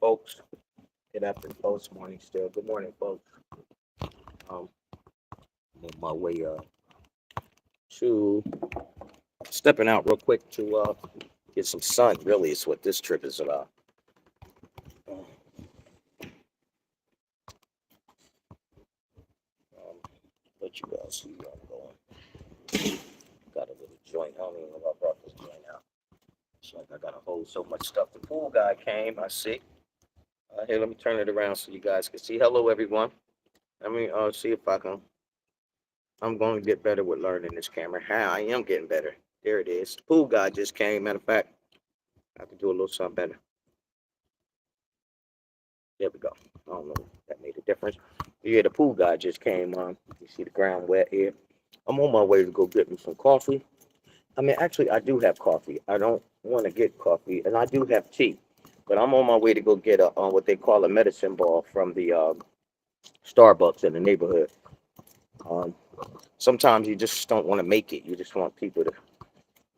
folks. Good afternoon, folks. Morning still. Good morning, folks. I'm on my way to stepping out real quick to get some sun. Really, is what this trip is about. Um, let you guys see where I'm going. Got a little joint. I don't even know if I brought this joint out. It's like I gotta hold so much stuff. The pool guy came. I see. Here, let me turn it around so you guys can see. Hello, everyone. Let me see if I can. I'm going to get better with learning this camera. How I am getting better. There it is. Pool guy just came. Matter of fact, I can do a little something better. There we go. I don't know if that made a difference. Yeah, the pool guy just came on. You see the ground wet here. I'm on my way to go get me some coffee. I mean, actually, I do have coffee. I don't want to get coffee, and I do have tea. But I'm on my way to go get a what they call a medicine ball from the Starbucks in the neighborhood. Um, Sometimes you just don't want to make it. You just want people to,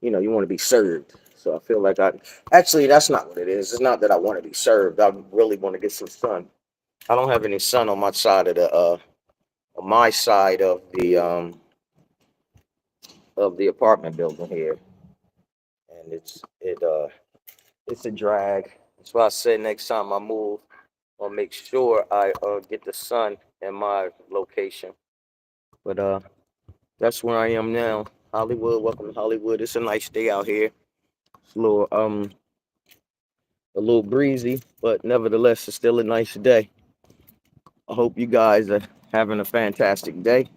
you want to be served. So I feel like actually, that's not what it is. It's not that I want to be served. I really want to get some sun. I don't have any sun on my side of on my side of the apartment building here, and it's a drag. That's why I said next time I move, I'll make sure I get the sun in my location. But that's where I am now. Hollywood, welcome to Hollywood. It's a nice day out here. It's a little breezy, but nevertheless, it's still a nice day. I hope you guys are having a fantastic day.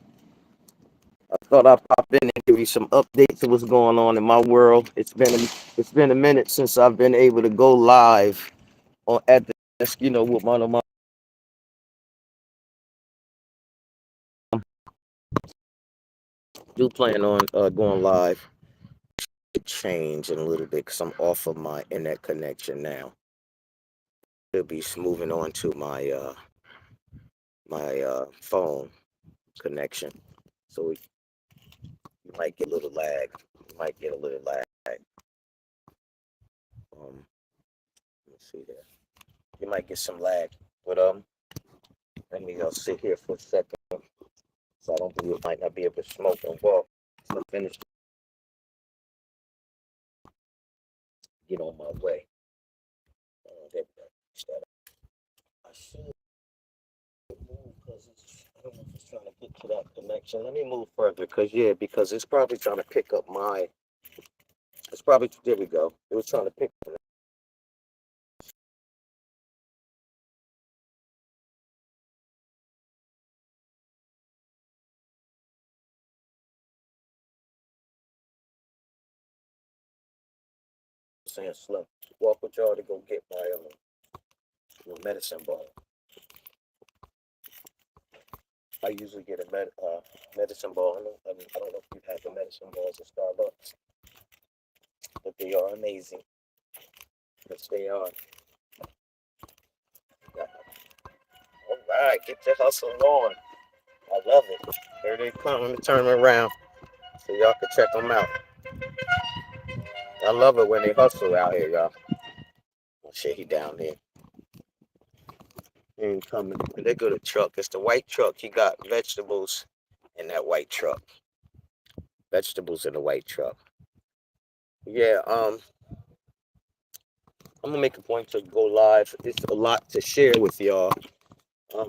I thought I'd pop in and give you some updates of what's going on in my world. It's been a minute since I've been able to go live on at the desk, with one of my do plan on going live. It changed in a little bit because I'm off of my internet connection now. It'll be moving on to my phone connection. So you might get a little lag. You might get a little lag. Let me see there. You might get some lag, but let me sit here for a second, so I don't think you might not be able to smoke and walk. So I finish, get on my way. There we go. I should move because I don't know if it's trying to get to that connection. Let me move further because it's probably trying to pick up my. It's probably there we go. It was trying to pick up saying slow. Walk with y'all to go get my medicine ball. I usually get a medicine ball. I don't know if you have the medicine balls at Starbucks, but they are amazing. Yes, they are. Yeah. All right, get the hustle on. I love it. Here they come. Let me turn them around so y'all can check them out. I love it when they hustle out here, y'all. Oh, shit, he down there. He ain't coming. They go to truck. It's the white truck. He got vegetables in that white truck. Vegetables in the white truck. Yeah, I'm gonna make a point to go live. It's a lot to share with y'all.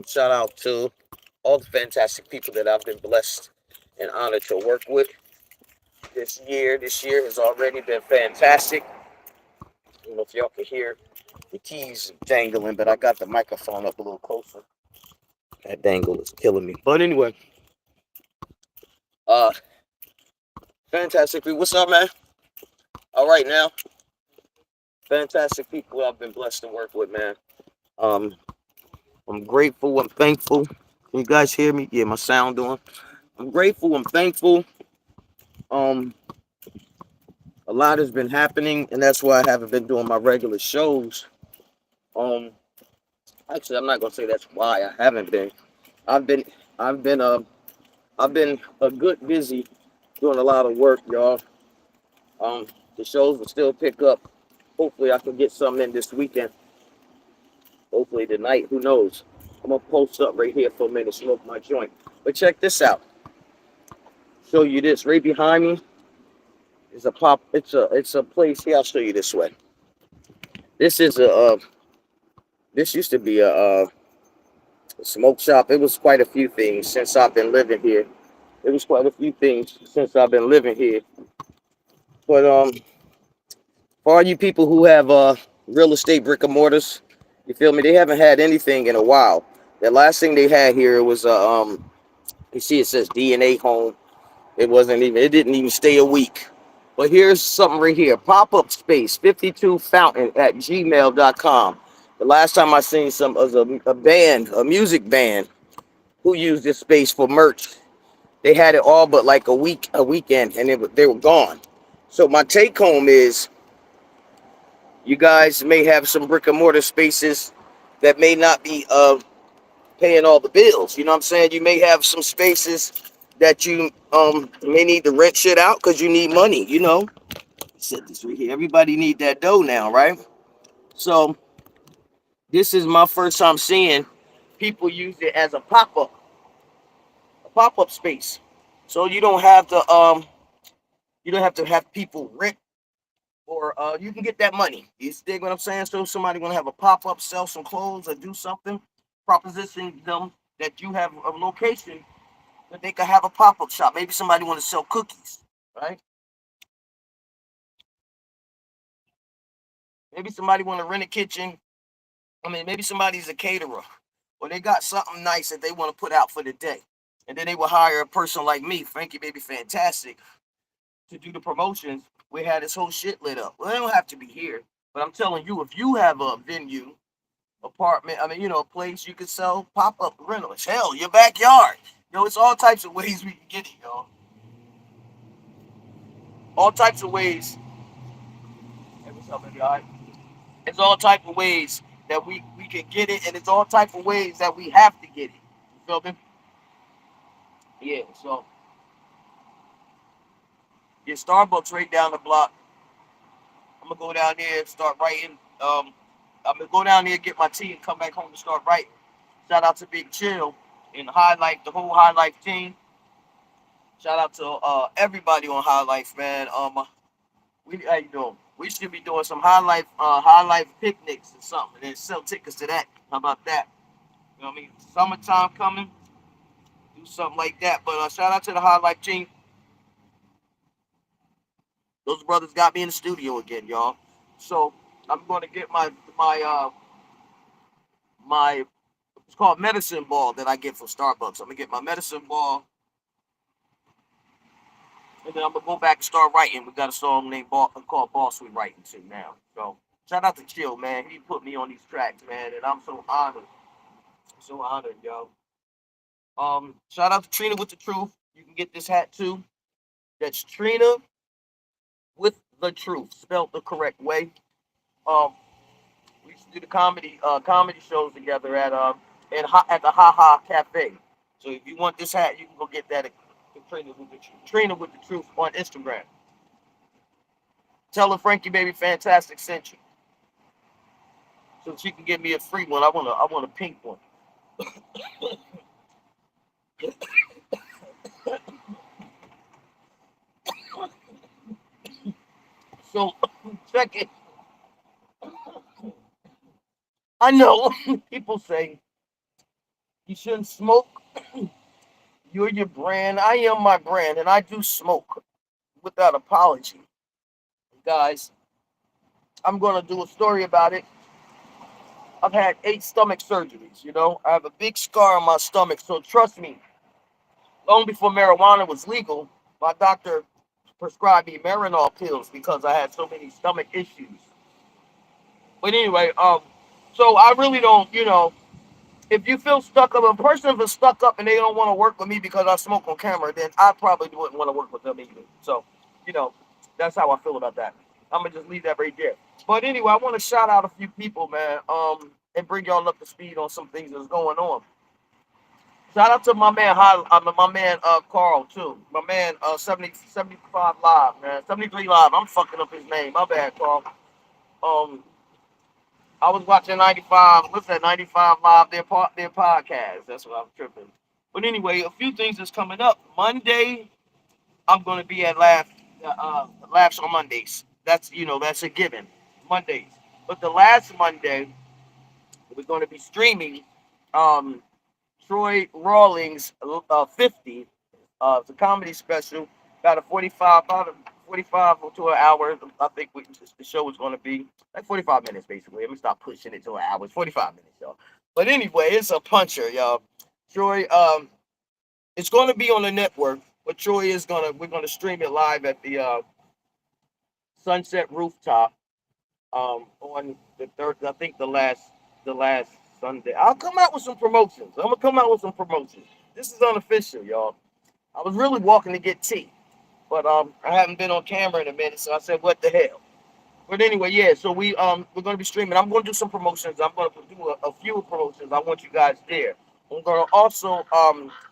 Shout out to all the fantastic people that I've been blessed and honored to work with this year. This year has already been fantastic. I don't know if y'all can hear the keys dangling, but I got the microphone up a little closer. That dangle is killing me. But anyway, uh, fantastic people. What's up, man? All right now. Fantastic people I've been blessed to work with, man. Um, I'm grateful. I'm thankful. Can you guys hear me? Yeah, my sound doing. I'm grateful. I'm thankful. Um, a lot has been happening, and that's why I haven't been doing my regular shows. Um, Actually, I'm not gonna say that's why I haven't been. I've been, I've been, I've been a good busy doing a lot of work, y'all. The shows will still pick up. Hopefully, I can get something in this weekend. hopefully tonight. Who knows? I'm gonna post up right here for a minute, smoke my joint. But check this out. Show you this right behind me is a pop. It's a place here. I'll show you this way. This is a this used to be a smoke shop. It was quite a few things since I've been living here. It was quite a few things since I've been living here. But for all you people who have real estate brick and mortars, you feel me? They haven't had anything in a while. The last thing they had here was you see it says DNA home. It didn't even stay a week. But here's something right here. Pop-up space 52 fountain at gmail.com. The last time I seen some was a band, a music band, who used this space for merch. They had it all but like a weekend, and they were gone. So my take home is you guys may have some brick and mortar spaces that may not be paying all the bills. You know what I'm saying? You may have some spaces that you may need to rent shit out because you need money. Set this right here. Everybody need that dough now, right? So this is my first time seeing people use it as a pop-up space. So you don't have to have people rent, or you can get that money. You dig what I'm saying? So if somebody want to have a pop-up, sell some clothes or do something, proposition them that you have a location that they could have a pop-up shop. Maybe somebody want to sell cookies, right? Maybe somebody want to rent a kitchen. I mean, maybe somebody's a caterer, or they got something nice that they want to put out for the day, and then they will hire a person like me, Frankie Baby Fantastic, to do the promotions. We had this whole shit lit up. Well, they don't have to be here, but I'm telling you, if you have a venue, apartment, I mean, a place you could sell pop-up rentals. Hell, your backyard. It's all types of ways we can get it, All types of ways. Hey, what's up, baby? All right. It's all type of ways that we can get it, and it's all type of ways that we have to get it. You feel me? Yeah. So, yeah, Starbucks right down the block. I'm gonna go down there and start writing. I'm gonna go down there, get my tea, and come back home and start writing. Shout out to Big Chill and High Life, the whole High Life team. Shout out to everybody on High Life, man. How you doing? We should be doing some High Life picnics or something, and sell tickets to that. How about that? You know what I mean? Summertime coming, do something like that. But shout out to the High Life team. Those brothers got me in the studio again, y'all. So I'm going to get my it's called medicine ball that I get from Starbucks. I'm gonna get my medicine ball, and then I'm gonna go back and start writing. We got a song called Boss We Writing to now. So shout out to Chill, man. He put me on these tracks, man, and I'm so honored. So honored, yo. Shout out to Trina with the Truth. You can get this hat too. That's Trina with the Truth, spelled the correct way. Um, we used to do the comedy shows together at the Ha Ha Cafe. So if you want this hat, you can go get that at Trina with the Truth on Instagram. Tell her Frankie Baby Fantastic sent you, so she can give me a free one. I want a pink one. So check it. I know people say you shouldn't smoke. You're your brand. I am my brand, and I do smoke without apology, guys. I'm gonna do a story about it. I've had 8 stomach surgeries. I have a big scar on my stomach. So trust me, long before marijuana was legal, my doctor prescribed me Marinol pills because I had so many stomach issues. But anyway, so I really don't, if you feel stuck up, a person feels stuck up and they don't want to work with me because I smoke on camera, then I probably wouldn't want to work with them either. So, you know, that's how I feel about that. I'm gonna just leave that right there. But anyway, I want to shout out a few people, man, and bring y'all up to speed on some things that's going on. Shout out to my man Carl too. My man 75 live, man. 73 live. I'm fucking up his name. My bad, Carl. Um I was watching 95. What's that? 95 Live, their podcast. That's what I'm tripping. But anyway, a few things is coming up. Monday, I'm going to be at Laughs on Mondays. That's a given. Mondays. But the last Monday, we're going to be streaming um, Troy Rawlings 50. It's a comedy special, about a 45 to an hour. I think the show is going to be like 45 minutes, basically. Let me stop pushing it to an hour. It's 45 minutes, y'all. But anyway, it's a puncher, y'all. Troy, it's going to be on the network, but we're going to stream it live at the Sunset Rooftop on the third, I think the last Sunday. I'll come out with some promotions. I'm gonna come out with some promotions. This is unofficial, y'all. I was really walking to get tea, but I haven't been on camera in a minute, so I said, what the hell? But anyway, yeah. So we're gonna be streaming. I'm gonna do some promotions. I'm gonna do a few promotions. I want you guys there. I'm gonna also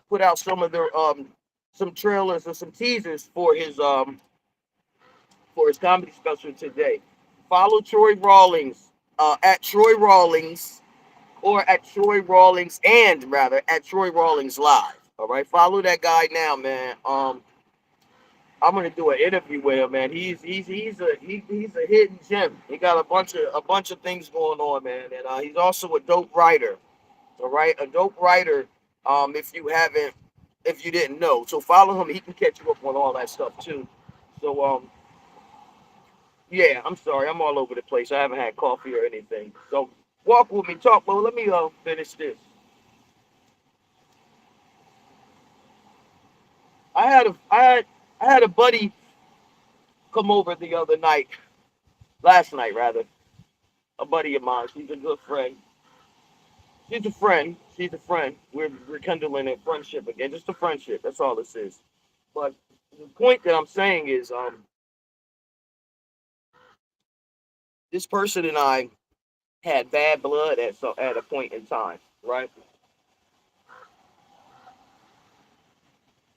put out some trailers or some teasers for his comedy special today. Follow Troy Rawlings at Troy Rawlings or at Troy Rawlings and rather at Troy Rawlings Live. All right, follow that guy now, man. I'm gonna do an interview with him, man. He's a hidden gem. He got a bunch of things going on, man, and he's also a dope writer. All right, a dope writer. If you didn't know, so follow him. He can catch you up on all that stuff too. So yeah, I'm sorry. I'm all over the place. I haven't had coffee or anything. So walk with me, talk. Well, let me finish this. I had a buddy come over the other night, last night rather. A buddy of mine. She's a good friend. She's a friend. She's a friend. We're rekindling a friendship again. Just a friendship. That's all this is. But the point that I'm saying is, this person and I had bad blood at a point in time, right?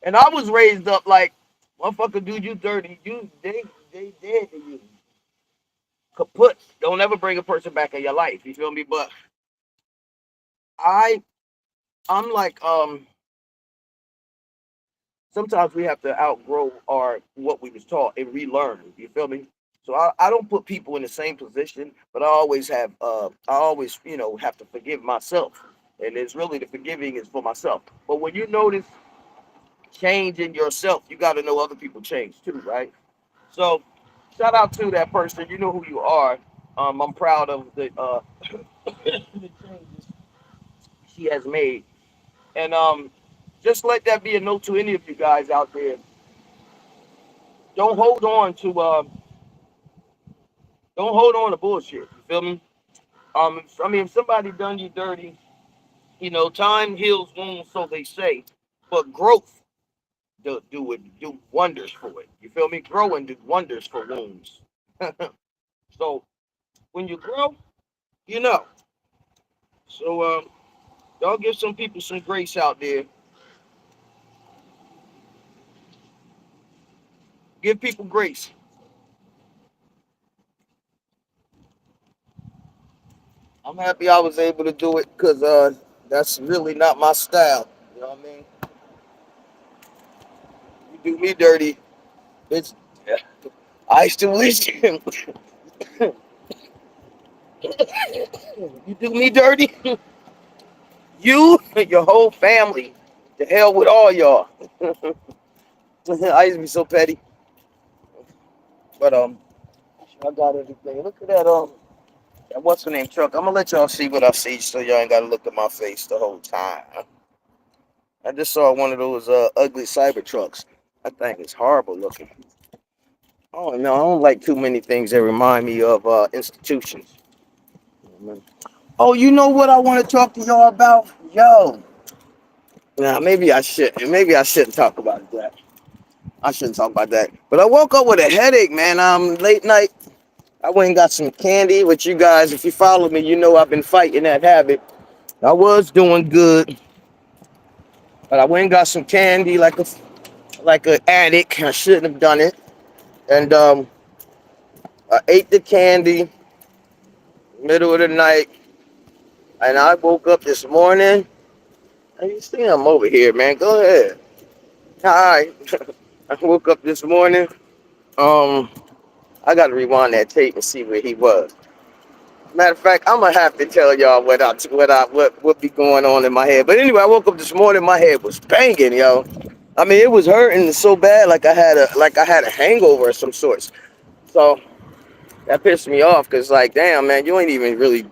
And I was raised up like, motherfucker, dude, you dirty. They dead to you. Kaput. Don't ever bring a person back in your life. You feel me? But I, I'm like, sometimes we have to outgrow our what we was taught and relearn. You feel me? So I don't put people in the same position, but I always have to forgive myself, and it's really the forgiving is for myself. But when you notice change in yourself, you got to know other people change too, right? So shout out to that person. You know who you are. I'm proud of the changes she has made, and just let that be a note to any of you guys out there. Don't hold on to don't hold on to bullshit. You feel me? If somebody done you dirty, time heals wounds, so they say, but growth do wonders for it. You feel me? Grow and do wonders for wounds. So when you grow, you know. So y'all give some people some grace out there. Give people grace. I'm happy I was able to do it because that's really not my style. You know what I mean? You do me dirty, bitch. I still listen. You do me dirty, you, your whole family. The hell with all y'all. I used to be so petty, but I got everything. Look at that what's the name truck. I'm gonna let y'all see what I see, so y'all ain't gotta look at my face the whole time. I just saw one of those ugly cyber trucks. That thing is horrible looking. Oh no, I don't like too many things that remind me of institutions. Oh, you know what I want to talk to y'all about? Yo, nah, maybe I should. Maybe I shouldn't talk about that. I shouldn't talk about that. But I woke up with a headache, man. Late night. I went and got some candy. With you guys, if you follow me, you know I've been fighting that habit. I was doing good, but I went and got some candy like an addict. I shouldn't have done it. And I ate the candy. middle of the night, and I woke up this morning. And you see I'm over here, man. Go ahead. Hi. I woke up this morning. Um, I got to rewind that tape and see where he was. Matter of fact, I'm gonna have to tell y'all what be going on in my head. But anyway, I woke up this morning, my head was banging, yo. I mean, it was hurting so bad, like I had a hangover of some sorts. So that pissed me off, cause like, damn, man, you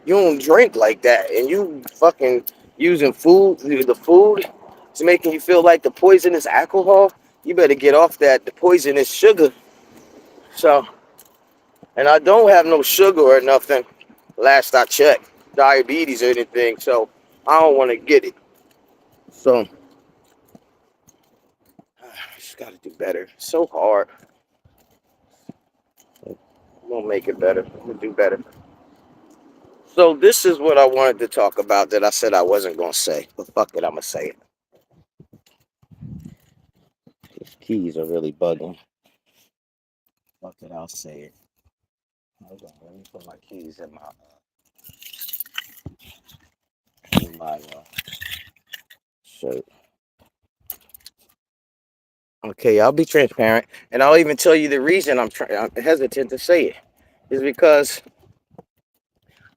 don't drink like that, and you fucking using the food is making you feel like the poisonous alcohol. You better get off the poisonous sugar. So, and I don't have no sugar or nothing. Last I checked, diabetes or anything. So I don't want to get it. So I just got to do better. It's so hard. I'm gonna make it better. I'm gonna do better. So this is what I wanted to talk about that I said I wasn't gonna say, but fuck it, I'm gonna say it. These keys are really bugging. Fuck it, I'll say it. Hold on, let me put my keys in my shirt. Okay, I'll be transparent, and I'll even tell you the reason I'm hesitant to say it is because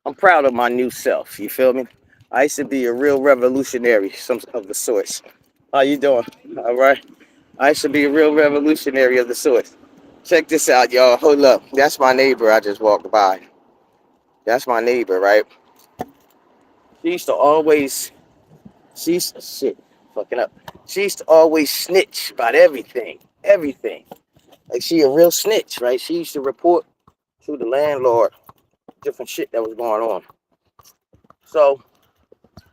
I'm proud of my new self. You feel me? I used to be a real revolutionary, some of the sorts. How you doing? All right. I used to be a real revolutionary of the sorts. Check this out, y'all. Hold up. That's my neighbor I just walked by. That's my neighbor, right? She used to always, she's shit, fucking up. She used to always snitch about everything, everything. Like she a real snitch, right? She used to report to the landlord different shit that was going on. So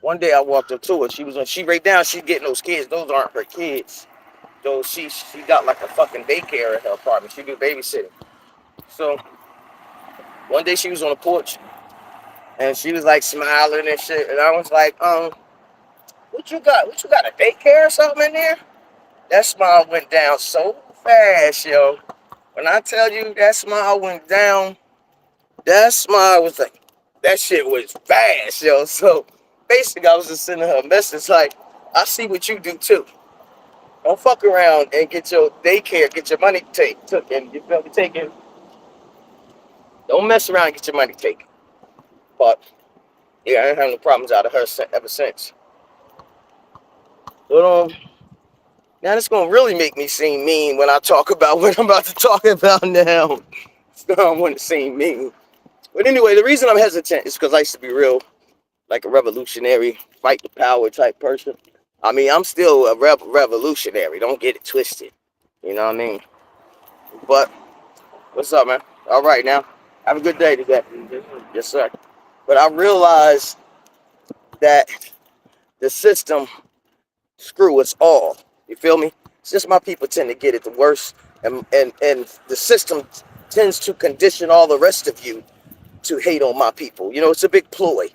one day I walked up to her. She right now. She's getting those kids. Those aren't her kids. Those she got like a fucking daycare in her apartment. She do babysitting. So one day she was on the porch and she was like smiling and shit. And I was like, what you got? What you got? A daycare or something in there? That smile went down so fast, yo. When I tell you that smile went down, that smile was like, that shit was fast, yo. So basically, I was just sending her a message like, I see what you do too. Don't fuck around and get your daycare, get your money taken. You feel me? Taken. Don't mess around and get your money taken. But yeah, I ain't had no problems out of her ever since. But now it's gonna really make me seem mean when I talk about what I'm about to talk about now. I don't want to seem mean. But anyway, the reason I'm hesitant is because I used to be real, like a revolutionary, fight the power type person. I mean, I'm still a revolutionary. Don't get it twisted. You know what I mean? But what's up, man? All right, now. Have a good day today. Yes, sir. But I realized that the system screw us all. You feel me? It's just my people tend to get it the worst, and the system tends to condition all the rest of you to hate on my people. You know, it's a big ploy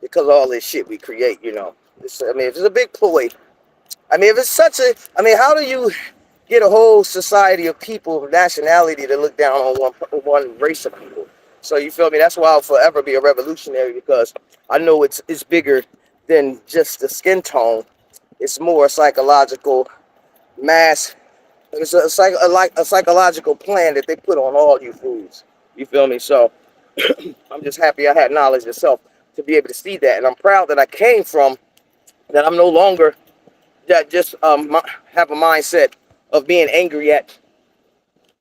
because of all this shit we create. You know, I mean, if it's a big ploy, I mean, if it's such a, I mean, how do you get a whole society of people, nationality to look down on one race of people? So you feel me? That's why I'll forever be a revolutionary because I know it's bigger than just the skin tone. It's more psychological mass. It's a psychological plan that they put on all you fools. You feel me? So I'm just happy I had knowledge itself to be able to see that, and I'm proud that I came from that. I'm no longer that just have a mindset of being angry at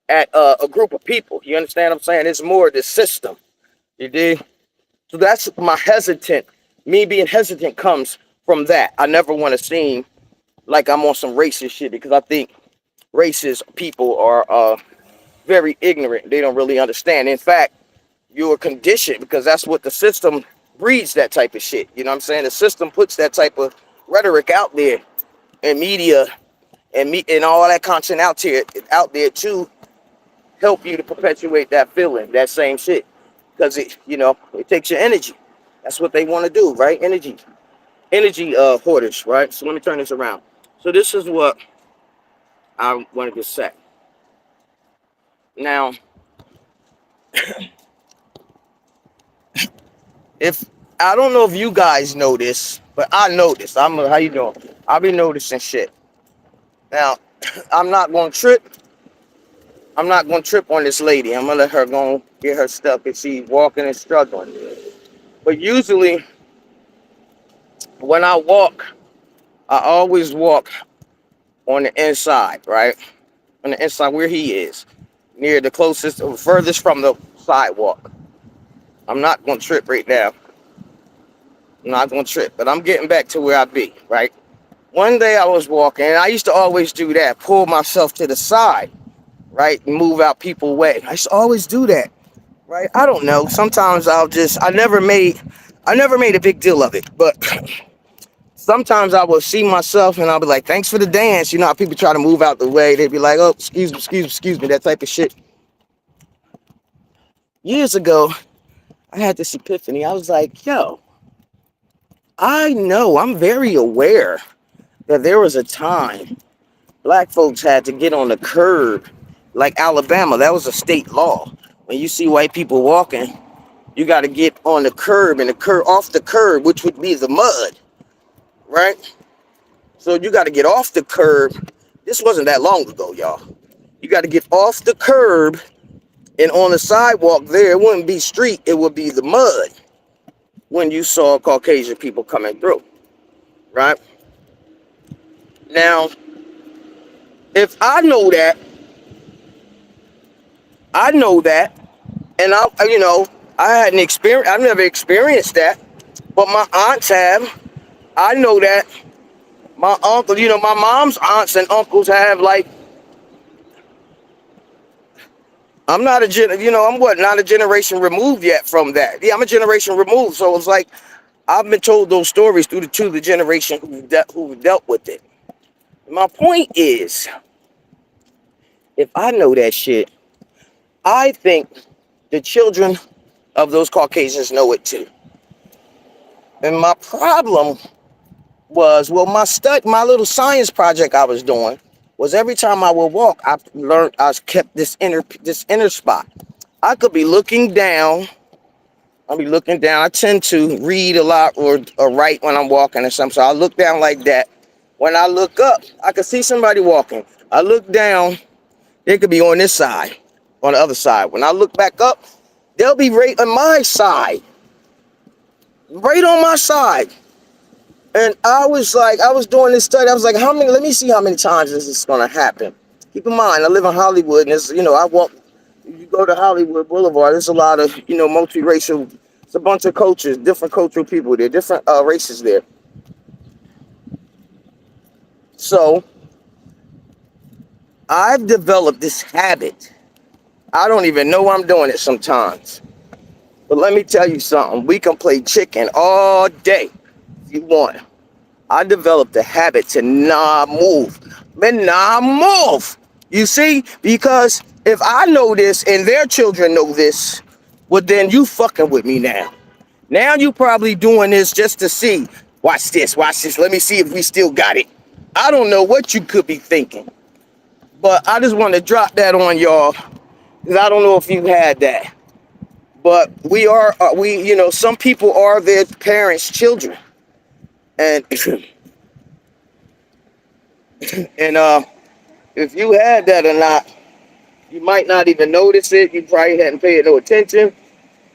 a group of people. You understand what I'm saying? It's more the system. You dig? So that's my hesitant. Me being hesitant comes from that. I never want to seem like I'm on some racist shit because I think racist people are very ignorant. They don't really understand. In fact, you're conditioned because that's what the system breeds, that type of shit. You know what I'm saying? The system puts that type of rhetoric out there in media and all that content out there to help you to perpetuate that feeling, that same shit. Because it takes your energy. That's what they want to do, right? Energy hoarders, right? So let me turn this around. So this is what I wanted to say. Now, If I don't know if you guys know this, but I know this. How you doing? I'll be noticing shit. Now, I'm not gonna trip. I'm not gonna trip on this lady. I'm gonna let her go get her stuff if she's walking and struggling. But usually, when I walk, I always walk on the inside, right? On the inside where he is, near the closest or furthest from the sidewalk. I'm not gonna trip right now. I'm not gonna trip, but I'm getting back to where I be, right? One day I was walking, and I used to always do that, pull myself to the side, right, and move out people way. I used to always do that, right? I don't know. Sometimes I never made a big deal of it, but sometimes I will see myself and I'll be like, thanks for the dance. You know how people try to move out the way. They'd be like, oh, excuse me, that type of shit. Years ago, I had this epiphany. I was like, yo, I know, I'm very aware that there was a time black folks had to get on the curb, like Alabama. That was a state law. When you see white people walking, you got to get on the curb and the curb off the curb, which would be the mud, right? So you got to get off the curb. This wasn't that long ago, y'all. You got to get off the curb and on the sidewalk there, it wouldn't be street, it would be the mud when you saw Caucasian people coming through, right? Now, if I know that, and I hadn't experienced, I've never experienced that, but my aunts have. I know that my uncle, my mom's aunts and uncles have like, I'm not a I'm not a generation removed yet from that. Yeah, I'm a generation removed, so it's like I've been told those stories to the generation who dealt with it. My point is, if I know that shit, I think the children of those Caucasians know it too. And my problem was, well, my little science project I was doing was every time I would walk, I kept this inner spot. I could be looking down. I'll be looking down. I tend to read a lot or write when I'm walking or something. So I look down like that. When I look up, I could see somebody walking. I look down, they could be on this side, on the other side. When I look back up, they'll be right on my side. Right on my side. And I was doing this study. I was like, let me see how many times this is going to happen. Keep in mind, I live in Hollywood, and you go to Hollywood Boulevard, there's a lot of, multiracial, it's a bunch of cultures, different cultural people there, different races there. So I've developed this habit. I don't even know I'm doing it sometimes. But let me tell you something. We can play chicken all day if you want. I developed the habit to not move. Man, not move. You see? Because if I know this and their children know this, well, then you fucking with me now. Now you probably doing this just to see. Watch this, watch this. Let me see if we still got it. I don't know what you could be thinking. But I just want to drop that on y'all. Because I don't know if you had that. But some people are their parents' children. And and if you had that or not, you might not even notice it. You probably hadn't paid no attention.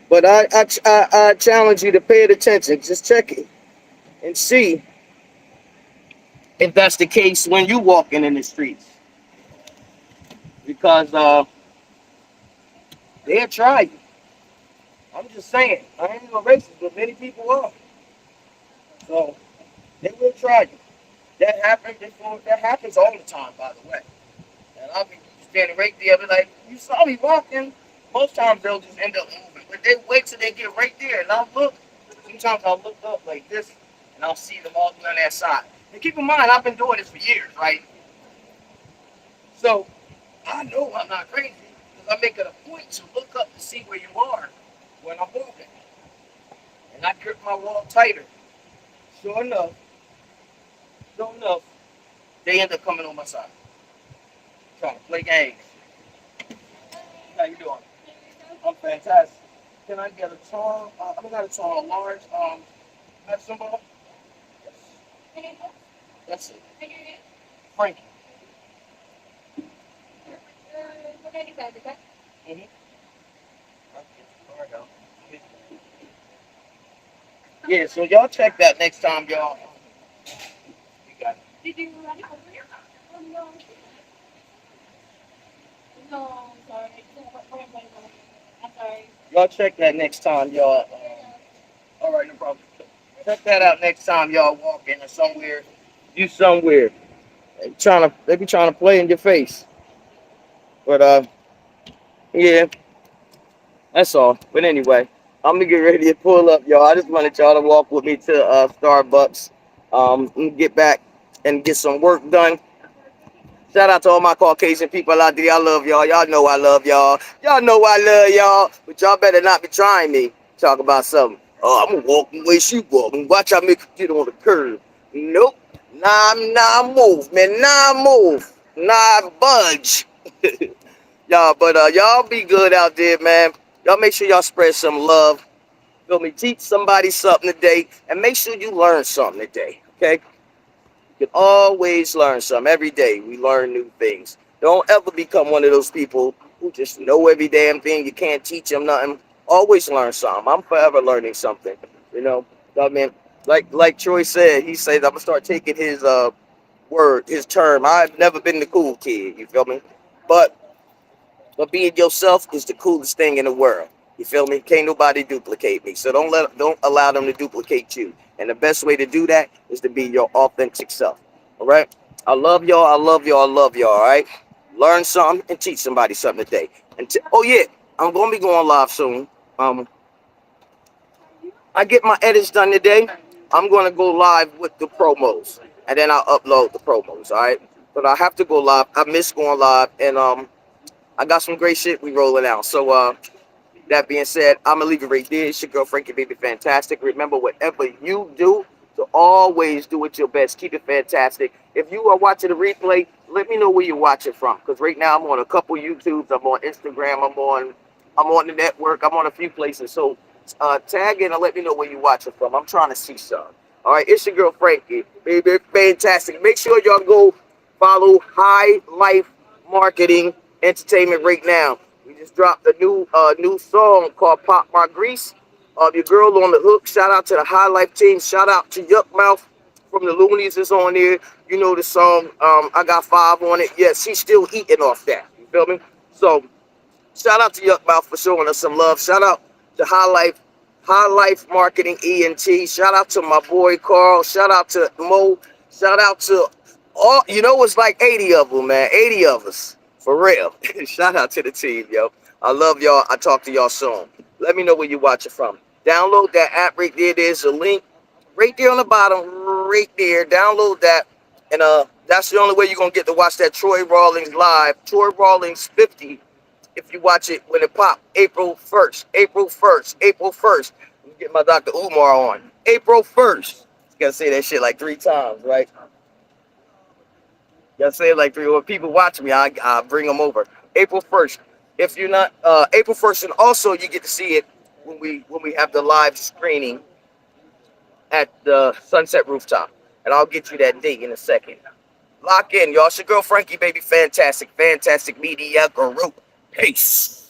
But I challenge you to pay it attention. Just check it and see if that's the case when you walking in the streets. Because they'll try you. I'm just saying. I ain't no racist, but many people are. So they will try you. That happened before. That happens all the time, by the way. And I'll be standing right there, be like, you saw me walking. Most times they'll just end up moving. But they wait till they get right there. And I'll look. Sometimes I'll look up like this and I'll see them all on that side. And keep in mind, I've been doing this for years, right? So I know I'm not crazy because I make it a point to look up to see where you are when I'm walking. And I grip my wall tighter. Sure enough, they end up coming on my side. Trying to play games. How you doing? I'm fantastic. Can I get a tall? I got a tall, large, medicine ball? Yes. That's it. Frankie. Mm-hmm. Yeah, so y'all check that next time, y'all. You got it. Y'all check that next time, y'all. All right, no problem. Check that out next time y'all walking or somewhere. You somewhere. They be trying to play in your face. But yeah, that's all. But anyway, I'm gonna get ready to pull up, y'all. I just wanted y'all to walk with me to Starbucks. And get back and get some work done. Shout out to all my Caucasian people out there. I love y'all. Y'all know I love y'all. Y'all know I love y'all. But y'all better not be trying me. Talk about something. Oh, I'm gonna walk the way she walking. Watch I make her get on the curb. Nope. Nah, move, man. Nah, move. Nah, budge. Y'all, but y'all be good out there, man. Y'all make sure y'all spread some love. Feel me? Teach somebody something today, and make sure you learn something today. Okay? You can always learn something. Every day we learn new things. Don't ever become one of those people who just know every damn thing. You can't teach them nothing. Always learn something. I'm forever learning something. You know, I mean, like Troy said, he said I'm gonna start taking his word, his term. I've never been the cool kid. You feel me? But being yourself is the coolest thing in the world. You feel me? Can't nobody duplicate me. So don't allow them to duplicate you. And the best way to do that is to be your authentic self. All right? I love y'all. I love y'all. I love y'all. All right? Learn something and teach somebody something today. Oh yeah, I'm gonna be going live soon. Um, I get my edits done today. I'm gonna go live with the promos, and then I'll upload the promos. All right? But I have to go live. I miss going live, and I got some great shit we rolling out. So that being said, I'm gonna leave it right there. It's your girl Frankie Baby Fantastic. Remember, whatever you do, to always do it your best. Keep it fantastic. If you are watching the replay, let me know where you're watching from. Because right now I'm on a couple YouTubes. I'm on Instagram. I'm on the network. I'm on a few places. So tag in and let me know where you're watching from. I'm trying to see some. All right, it's your girl Frankie Baby Fantastic. Make sure y'all go follow High Life Marketing Entertainment right now. We just dropped a new song called Pop My Grease. Your girl on the hook. Shout out to the High Life team. Shout out to Yuck Mouth from the Loonies is on there. You know the song. I got 5 on it. Yes, he's still eating off that. You feel me? So shout out to Yuck Mouth for showing us some love. Shout out to High Life Marketing ENT. Shout out to my boy Carl. Shout out to Mo. Shout out to all. You know, it's like 80 of them, man. 80 of us. For real. Shout out to the team, yo. I love y'all. I talk to y'all soon. Let me know where you're watching from. Download that app right there. There's a link right there on the bottom, right there. Download that. And that's the only way you're gonna get to watch that Troy Rawlings live. Troy Rawlings 50. If you watch it when it pop, April 1st, April 1st, April 1st. Let me get my Dr. Umar on. April 1st. Gotta say that shit like 3 times, right? Gotta say it like 3. When people watch me, I bring them over. April 1st. If you're not April 1st, and also you get to see it when we have the live screening at the Sunset Rooftop. And I'll get you that date in a second. Lock in, y'all. It's your girl Frankie Baby Fantastic, Fantastic Media Group. Peace.